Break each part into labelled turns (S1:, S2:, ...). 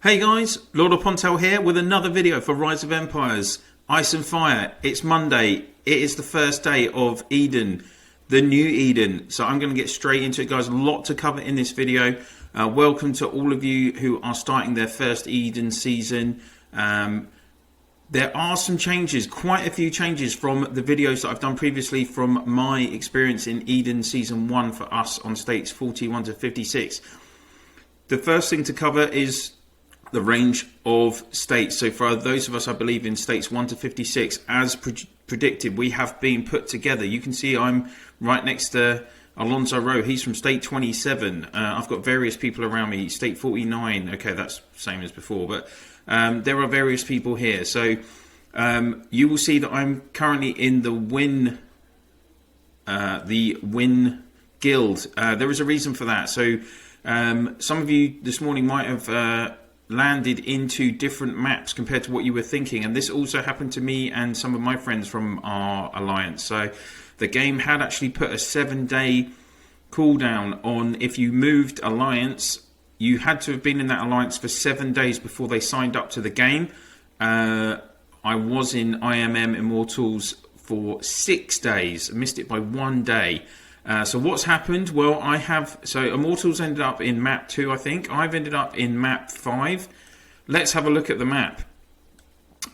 S1: Hey guys, LordOfPondtail here with another video for Rise of Empires, Ice and Fire. It's Monday, it is the first day of Eden, the new Eden. So I'm going to get straight into it guys, a lot to cover in this video. Welcome to all of you who are starting their first Eden season. There are some changes, quite a few changes from the videos that I've done previously from my experience in Eden Season 1 for us on states 41 to 56. The first thing to cover is the range of states. So for those of us, I believe, in states 1 to 56, as predicted, we have been put together. You can see I'm right next to Alonzo Rowe. He's from state 27. I've got various people around me. State 49. Okay, that's the same as before, but there are various people here. So you will see that I'm currently in the Win Guild. There is a reason for that. So some of you this morning might have landed into different maps compared to what you were thinking, and this also happened to me and some of my friends from our alliance. So the game had actually put a 7-day cooldown on if you moved alliance. You had to have been in that alliance for 7 days before they signed up to the game. I was in IMM Immortals for 6 days, missed it by 1 day. So what's happened? Well, so Immortals ended up in map 2, I think. I've ended up in map 5. Let's have a look at the map.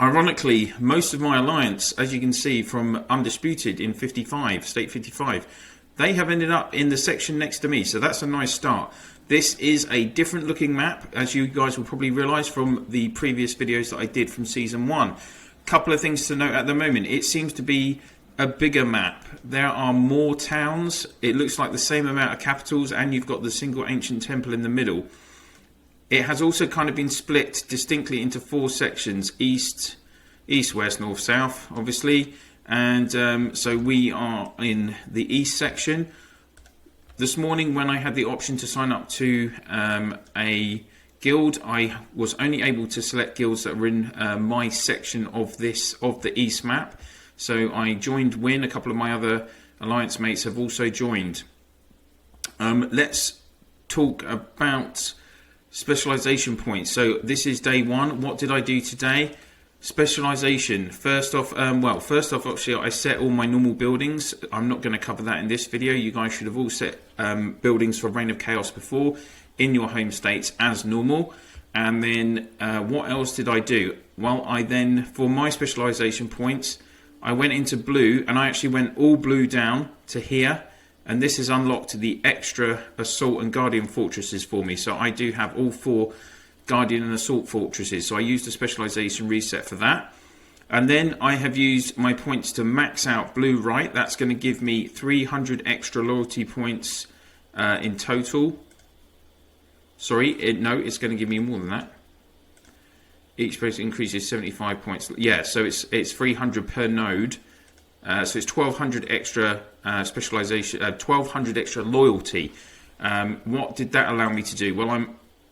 S1: Ironically, most of my alliance, as you can see from Undisputed in 55, state 55, they have ended up in the section next to me. So that's a nice start. This is a different looking map, as you guys will probably realise from the previous videos that I did from Season 1. Couple of things to note at the moment. It seems to be a bigger map. There are more towns. It looks like the same amount of capitals, and you've got the single ancient temple in the middle. It has also kind of been split distinctly into 4 sections: east, west, north, south, obviously. And so we are in the east section. This morning, when I had the option to sign up to a guild, I was only able to select guilds that were in my section of the east map. So I joined Win. A couple of my other alliance mates have also joined. Let's talk about specialization points. So this is day 1. What did I do today? Specialization. First off, actually, I set all my normal buildings. I'm not going to cover that in this video. You guys should have all set buildings for Reign of Chaos before in your home states as normal. And then what else did I do? Well, I then, for my specialization points, I went into blue, and I actually went all blue down to here, and this has unlocked the extra assault and guardian fortresses for me. So I do have all 4 guardian and assault fortresses, so I used a specialization reset for that. And then I have used my points to max out blue right. That's going to give me 300 extra loyalty points in total. Sorry, it's going to give me more than that. Each place increases 75 points. Yeah, so it's 300 per node. So it's 1200 extra specialization, 1200 extra loyalty. What did that allow me to do? Well,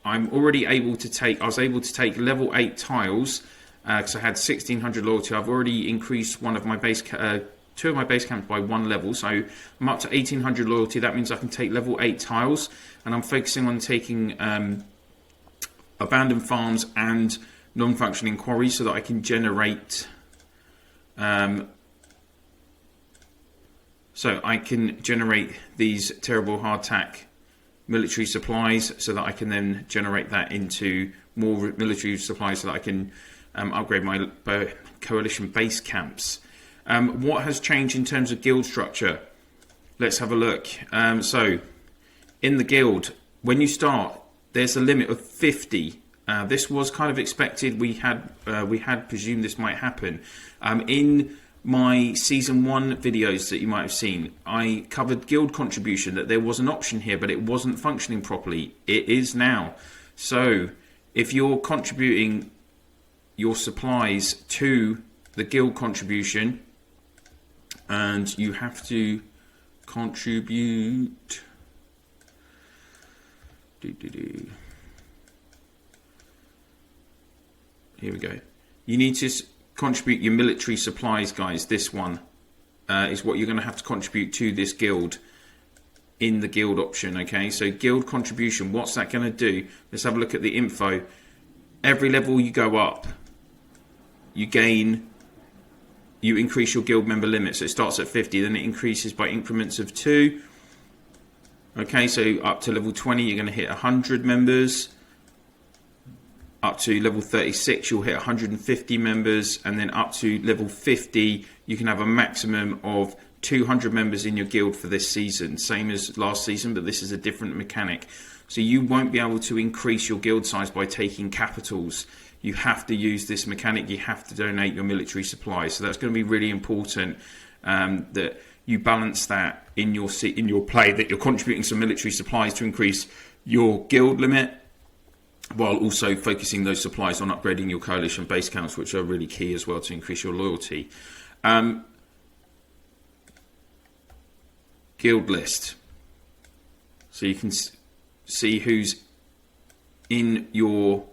S1: I'm already able to take. I was able to take level 8 tiles because I had 1600 loyalty. I've already increased one of my base, 2 of my base camps by 1 level. So I'm up to 1800 loyalty. That means I can take level 8 tiles, and I'm focusing on taking abandoned farms and non-functioning quarries so that I can generate these terrible hardtack military supplies, so that I can then generate that into more military supplies so that I can upgrade my coalition base camps. What has changed in terms of guild structure? Let's have a look. So in the guild, when you start, there's a limit of 50. This was kind of expected. We had presumed this might happen. In my Season 1 videos that you might have seen, I covered guild contribution, that there was an option here, but it wasn't functioning properly. It is now. So if you're contributing your supplies to the guild contribution, and you have to contribute... Here we go. You need to contribute your military supplies, guys. This one is what you're going to have to contribute to this guild in the guild option. Okay, so guild contribution, what's that going to do? Let's have a look at the info. every level you go up, you increase your guild member limit. So it starts at 50, then it increases by increments of 2. Okay, so up to level 20, you're going to hit 100 members. Up to level 36, you'll hit 150 members. And then up to level 50, you can have a maximum of 200 members in your guild for this season. Same as last season, but this is a different mechanic. So you won't be able to increase your guild size by taking capitals. You have to use this mechanic. You have to donate your military supplies. So that's going to be really important, that you balance that in your play, that you're contributing some military supplies to increase your guild limit, while also focusing those supplies on upgrading your coalition base counts, which are really key as well to increase your loyalty. Guild list. So you can see who's in your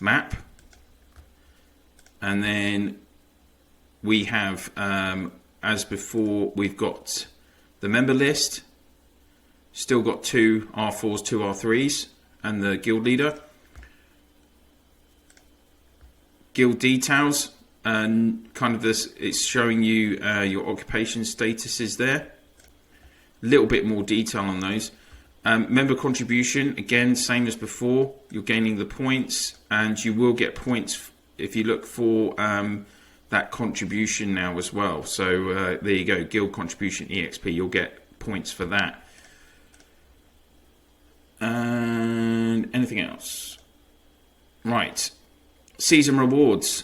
S1: map. And then we have, as before, we've got the member list. Still got 2 R4s, 2 R3s, and the guild leader. Guild details, and kind of this, it's showing you your occupation statuses there. A little bit more detail on those. Member contribution, again, same as before. You're gaining the points, and you will get points if you look for that contribution now as well. So there you go, guild contribution EXP, you'll get points for that. And anything else? Right, season rewards.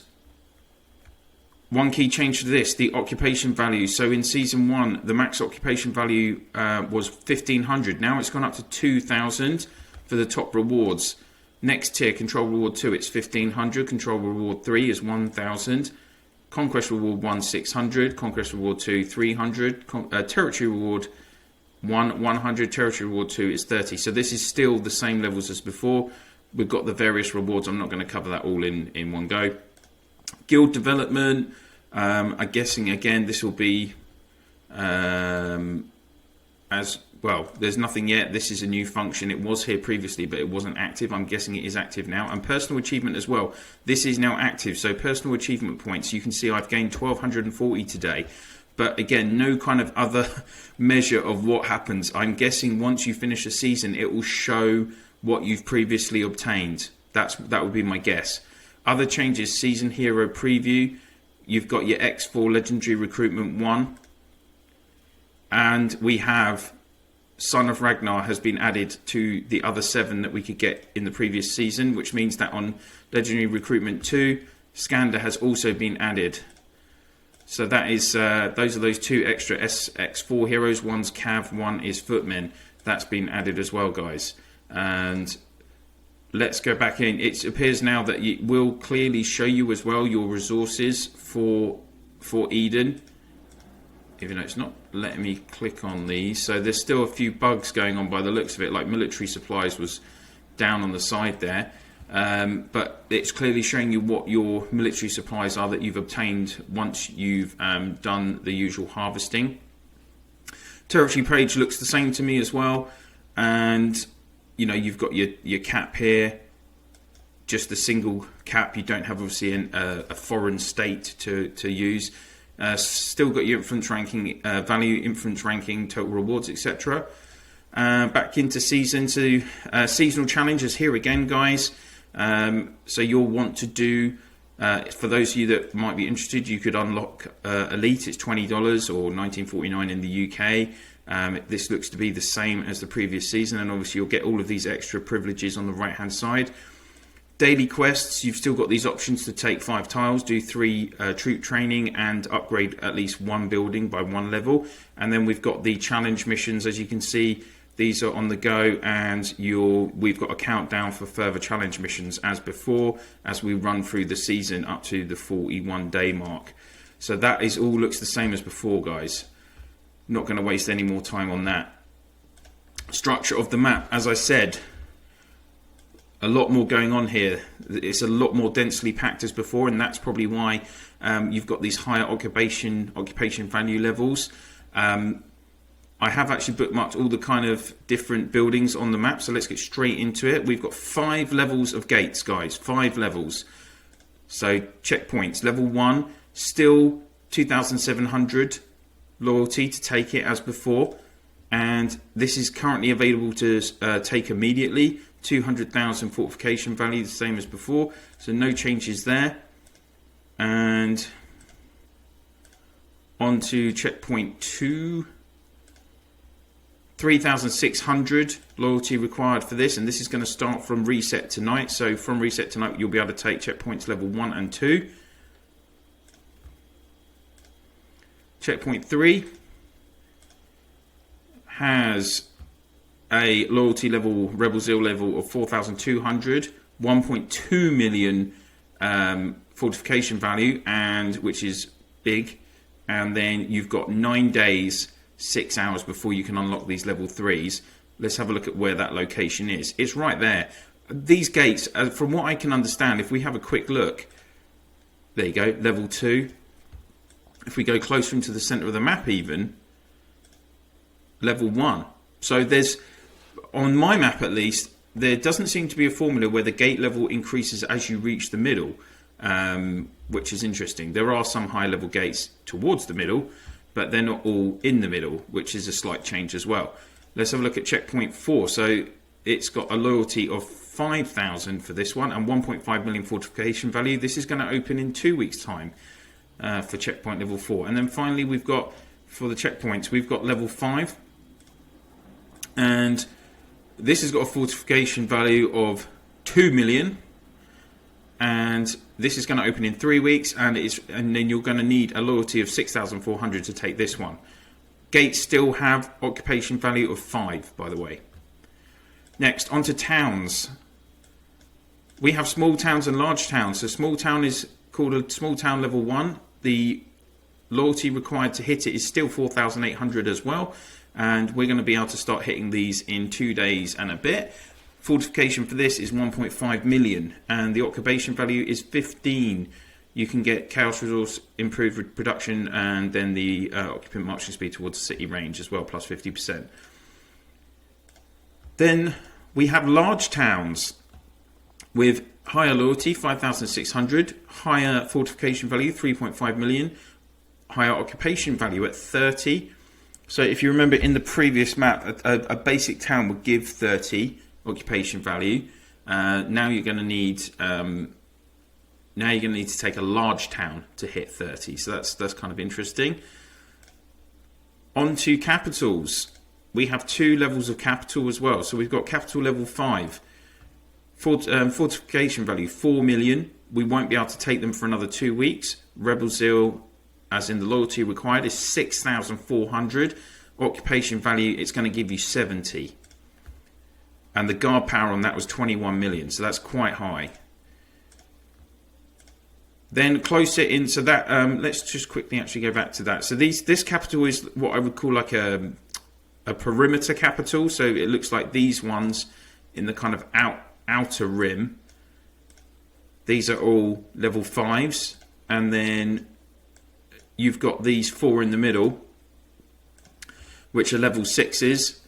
S1: One key change to this, the occupation value. So in season 1, the max occupation value was 1,500. Now it's gone up to 2,000 for the top rewards. Next tier, control reward 2, it's 1,500. Control reward 3 is 1,000. Conquest reward 1, 600. Conquest reward 2, 300. Territory reward 1, 100. Territory reward 2 is 30. So this is still the same levels as before. We've got the various rewards. I'm not going to cover that all in one go. Guild development. I'm guessing again this will be as well. There's nothing yet. This is a new function. It was here previously, but it wasn't active. I'm guessing it is active now. And personal achievement as well. This is now active. So personal achievement points. You can see I've gained 1,240 today. But again, no kind of other measure of what happens. I'm guessing once you finish a season, it will show what you've previously obtained. That would be my guess. Other changes, season hero preview. You've got your X4 legendary recruitment 1. And we have Son of Ragnar has been added to the other 7 that we could get in the previous season, which means that on legendary recruitment 2, Skander has also been added. So that is those are those 2 extra X4 heroes. One's Cav, one is Footmen. That's been added as well, guys. And let's go back in. It appears now that it will clearly show you as well your resources for Eden. Even though it's not letting me click on these. So there's still a few bugs going on by the looks of it. Like military supplies was down on the side there. But it's clearly showing you what your military supplies are that you've obtained once you've done the usual harvesting. Territory page looks the same to me as well. And you know, you've got your cap here, just a single cap. You don't have obviously a foreign state to use. Still got your influence ranking value, influence ranking, total rewards, etc. Back into season, so seasonal challenges here again, guys. So you'll want to do, for those of you that might be interested, you could unlock Elite. It's $20 or $19.49 in the UK. This looks to be the same as the previous season, and obviously you'll get all of these extra privileges on the right hand side. Daily quests, you've still got these options to take 5 tiles, do 3 troop training, and upgrade at least 1 building by 1 level. And then we've got the challenge missions. As you can see, these are on the go, and we've got a countdown for further challenge missions as before, as we run through the season up to the 41 day mark. So that is all looks the same as before, guys. Not going to waste any more time on that. Structure of the map, as I said, a lot more going on here. It's a lot more densely packed as before, and that's probably why you've got these higher occupation value levels. I have actually bookmarked all the kind of different buildings on the map, so let's get straight into it. We've got 5 levels of gates, guys. 5 levels. So checkpoints. Level 1, still 2,700 loyalty to take it as before. And this is currently available to take immediately. 200,000 fortification value, the same as before. So no changes there. And on to checkpoint 2. 3,600 loyalty required for this, and this is going to start from reset tonight. So from reset tonight, you'll be able to take checkpoints level 1 and 2. Checkpoint 3 has a loyalty level, Rebel Zeal level of 4,200, 1.2 million fortification value, and which is big. And then you've got 9 days, 6 hours before you can unlock these level 3s. Let's have a look at where that location is. It's right there. These gates, from what I can understand, if we have a quick look, there you go, level 2. If we go closer into the center of the map even, level 1. So there's, on my map at least, there doesn't seem to be a formula where the gate level increases as you reach the middle, which is interesting. There are some high level gates towards the middle, but they're not all in the middle, which is a slight change as well. Let's have a look at checkpoint 4. So it's got a loyalty of 5,000 for this one and 1.5 million fortification value. This is going to open in 2 weeks' time for checkpoint level 4. And then finally, we've got, for the checkpoints, we've got level 5. And this has got a fortification value of 2 million. And this is going to open in 3 weeks, and then you're going to need a loyalty of 6,400 to take this one. Gates still have occupation value of 5, by the way. Next, onto towns. We have small towns and large towns. So small town is called a small town level 1. The loyalty required to hit it is still 4,800 as well, and we're going to be able to start hitting these in 2 days and a bit. Fortification for this is 1.5 million, and the occupation value is 15. You can get chaos resource, improved production, and then the occupant marching speed towards the city range as well, plus 50%. Then we have large towns with higher loyalty, 5,600, higher fortification value, 3.5 million, higher occupation value at 30. So if you remember in the previous map, a basic town would give 30 occupation value. Now you're going to need to take a large town to hit 30. So that's kind of interesting. On to capitals. We have 2 levels of capital as well. So we've got capital level 5. Fortification value 4 million. We won't be able to take them for another 2 weeks. Rebel Zeal, as in the loyalty required, is 6,400. Occupation value, it's going to give you 70. And the guard power on that was 21 million, so that's quite high. Then closer in, so that let's just quickly actually go back to that. So this capital is what I would call like a perimeter capital. So it looks like these ones in the kind of outer rim. These are all level 5s, and then you've got these 4 in the middle, which are level 6s.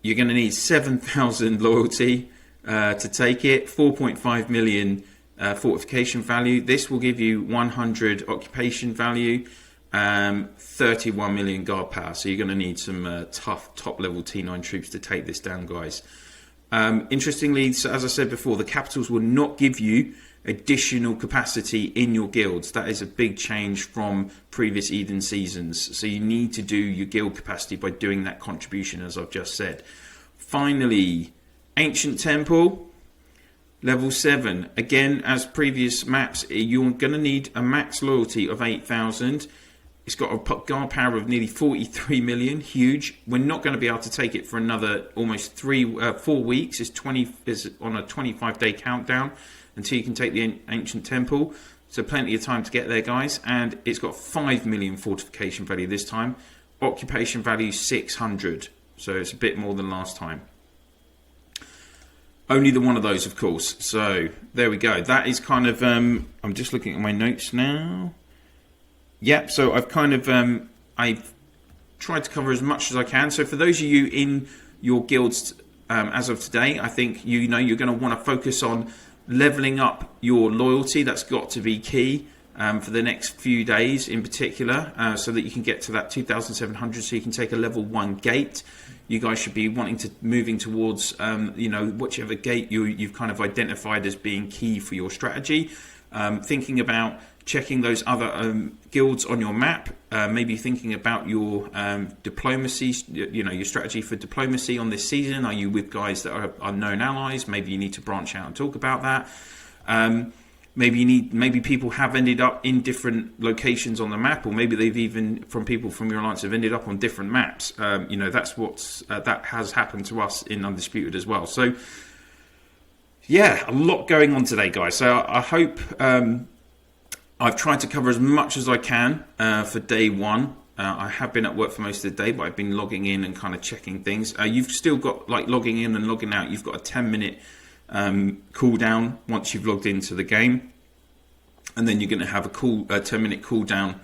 S1: You're going to need 7,000 loyalty to take it, 4.5 million fortification value. This will give you 100 occupation value, 31 million guard power. So you're going to need some tough top-level T9 troops to take this down, guys. Interestingly, so as I said before, the capitals will not give you additional capacity in your guilds. That is a big change from previous Eden seasons. So you need to do your guild capacity by doing that contribution, as I've just said. Finally, Ancient Temple, level 7. Again, as previous maps, you're going to need a max loyalty of 8,000. It's got a guard power of nearly 43 million, huge. We're not going to be able to take it for another almost 4 weeks. It's on a 25-day countdown until you can take the Ancient Temple. So plenty of time to get there, guys. And it's got 5 million fortification value this time. Occupation value 600. So it's a bit more than last time. Only the one of those, of course. So there we go. That is kind of... I'm just looking at my notes now. Yep, so I've kind of... I've tried to cover as much as I can. So for those of you in your guilds as of today, I think you're going to want to focus on leveling up your loyalty. That's got to be key for the next few days in particular, so that you can get to that 2,700, so you can take a level 1 gate. You guys should be moving towards whichever gate you've kind of identified as being key for your strategy. Thinking about checking those other guilds on your map, maybe thinking about your diplomacy, your strategy for diplomacy on this season. Are you with guys that are unknown allies? Maybe you need to branch out and talk about that. Maybe people have ended up in different locations on the map, or maybe they've even, from people from your alliance, have ended up on different maps. That's that has happened to us in Undisputed as well. So yeah, a lot going on today, guys. So I hope I've tried to cover as much as I can for day 1. I have been at work for most of the day, but I've been logging in and kind of checking things. You've still got, like, logging in and logging out, you've got a 10-minute cooldown once you've logged into the game, and then you're going to have a 10-minute cooldown.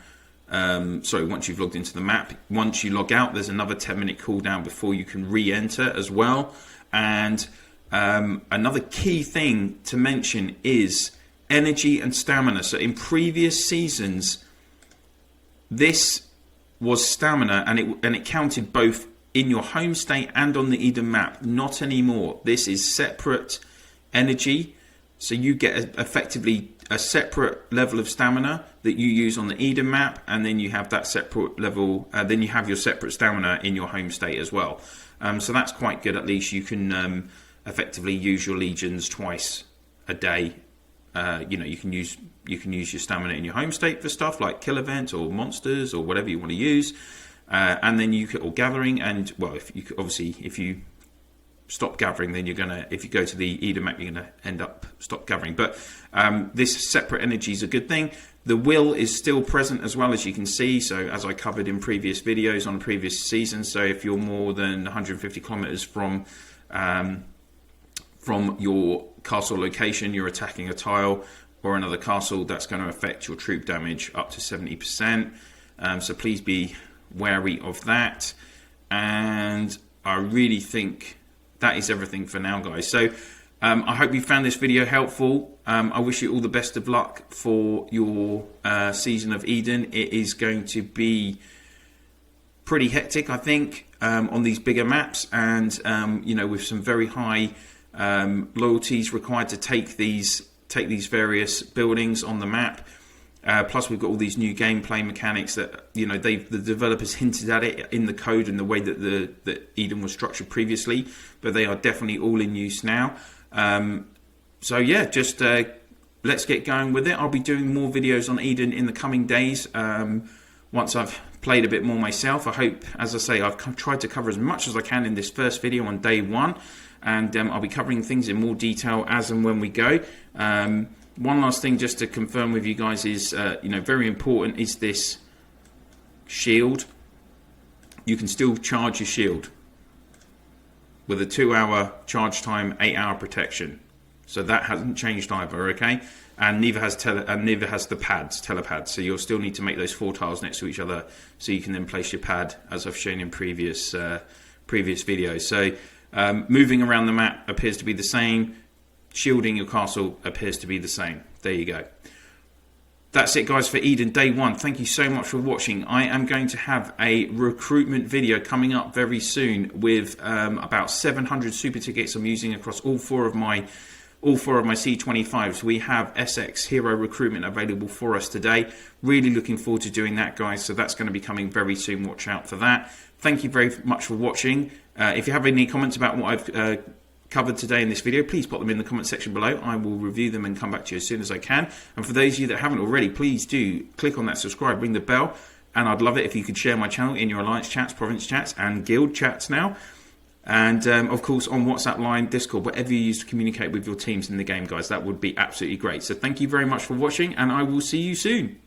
S1: Once you've logged into the map, once you log out, there's another 10-minute cooldown before you can re-enter as well. And another key thing to mention is energy and stamina. So in previous seasons, this was stamina, and it counted both in your home state and on the Eden map. Not anymore. This is separate energy, so you get effectively a separate level of stamina that you use on the Eden map, and then you have that separate level, then you have your separate stamina in your home state as well. So that's quite good. At least you can effectively use your legions twice a day. You can use your stamina in your home state for stuff like kill events or monsters or whatever you want to use, and then or gathering. And well, if you stop gathering, then if you go to the Eden map, you're going to end up stop gathering. But this separate energy is a good thing. The will is still present as well, as you can see. So as I covered in previous videos on previous seasons, so if you're more than 150 kilometers from your castle location, you're attacking a tile or another castle, that's going to affect your troop damage up to 70%. So please be wary of that. And I really think that is everything for now, guys. So I hope you found this video helpful. I wish you all the best of luck for your season of Eden. It is going to be pretty hectic, I think, on these bigger maps, and with some very high loyalties required to take these various buildings on the map. Plus, we've got all these new gameplay mechanics that the developers hinted at it in the code and the way that Eden was structured previously, but they are definitely all in use now. So yeah, just let's get going with it. I'll be doing more videos on Eden in the coming days once I've played a bit more myself. I hope, as I say, I've tried to cover as much as I can in this first video on day 1, and I'll be covering things in more detail as and when we go. One last thing just to confirm with you guys is, very important, is this shield. You can still charge your shield with a 2-hour charge time, 8-hour protection. So that hasn't changed either, okay? And neither has the telepads. So you'll still need to make those 4 tiles next to each other, so you can then place your pad, as I've shown in previous videos. So moving around the map appears to be the same. Shielding your castle appears to be the same. There you go. That's it, guys, for Eden Day 1. Thank you so much for watching. I am going to have a recruitment video coming up very soon with about 700 super tickets I'm using across all four of my C25s. We have SX Hero recruitment available for us today. Really looking forward to doing that, guys. So that's going to be coming very soon. Watch out for that. Thank you very much for watching. If you have any comments about what I've covered today in this video, please put them in the comment section below. I will review them and come back to you as soon as I can. And for those of you that haven't already, please do click on that subscribe, ring the bell, and I'd love it if you could share my channel in your alliance chats, province chats, and guild chats now. And of course on WhatsApp line, Discord, whatever you use to communicate with your teams in the game, guys. That would be absolutely great. So thank you very much for watching, and I will see you soon.